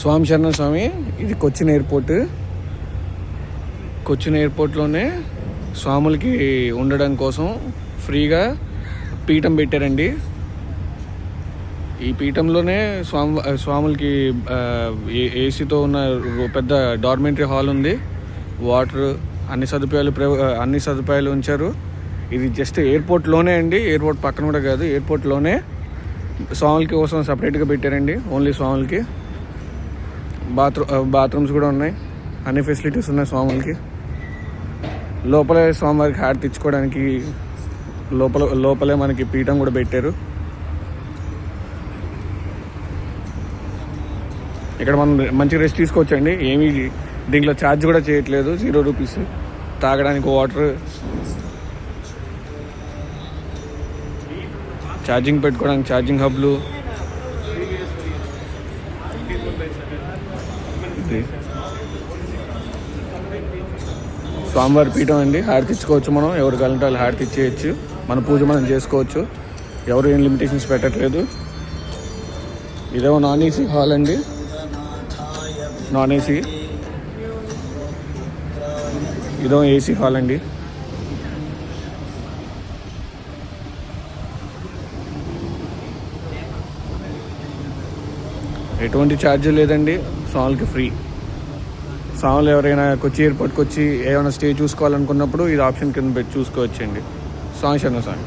స్వామి శరణం స్వామి. ఇది కొచ్చిన్ ఎయిర్పోర్ట్. కొచ్చిన్ ఎయిర్పోర్ట్లోనే స్వాములకి ఉండడం కోసం ఫ్రీగా పీఠం పెట్టారండి. ఈ పీఠంలోనే స్వాములకి ఏసీతో ఉన్న పెద్ద డార్మెంటరీ హాల్ ఉంది. వాటర్ అన్ని సదుపాయాలు ఉంచారు. ఇది జస్ట్ ఎయిర్పోర్ట్లోనే అండి, ఎయిర్పోర్ట్ పక్కన కూడా కాదు, ఎయిర్పోర్ట్లోనే స్వాములకి కోసం సపరేట్గా పెట్టారండి. ఓన్లీ స్వాములకి బాత్రూమ్స్ కూడా ఉన్నాయి. అన్ని ఫెసిలిటీస్ ఉన్నాయి స్వాములకి. లోపలే స్వామివారికి హారతి ఇచ్చుకోవడానికి లోపలే మనకి పీఠం కూడా పెట్టారు. ఇక్కడ మనం మంచి రెస్ట్ తీసుకోవచ్చండి. ఏమీ దీంట్లో ఛార్జ్ కూడా చేయట్లేదు. 0 రూపీస్. తాగడానికి వాటర్, ఛార్జింగ్ పెట్టుకోవడానికి ఛార్జింగ్ హబ్లు. స్వామివారి పీఠం అండి. హారతి ఇచ్చుకోవచ్చు మనం. ఎవరు కావాలంటే వాళ్ళు హారతి ఇచ్చేయచ్చు. మన పూజ మనం చేసుకోవచ్చు. ఎవరు ఏం లిమిటేషన్స్ పెట్టట్లేదు. ఇదేమో నాన్ ఏసీ హాల్ అండి. Non AC. ఇదో ఏసీ హాల్ అండి. ఎటువంటి ఛార్జ్ లేదండి. స్వాములకి ఫ్రీ. స్వాములు ఎవరైనా కొచ్చి ఎయిర్పోర్ట్కి వచ్చి ఏమైనా స్టే చూసుకోవాలనుకున్నప్పుడు ఇది ఆప్షన్ కింద పెట్టి చూసుకోవచ్చండి. స్వామి శరణం స్వామి.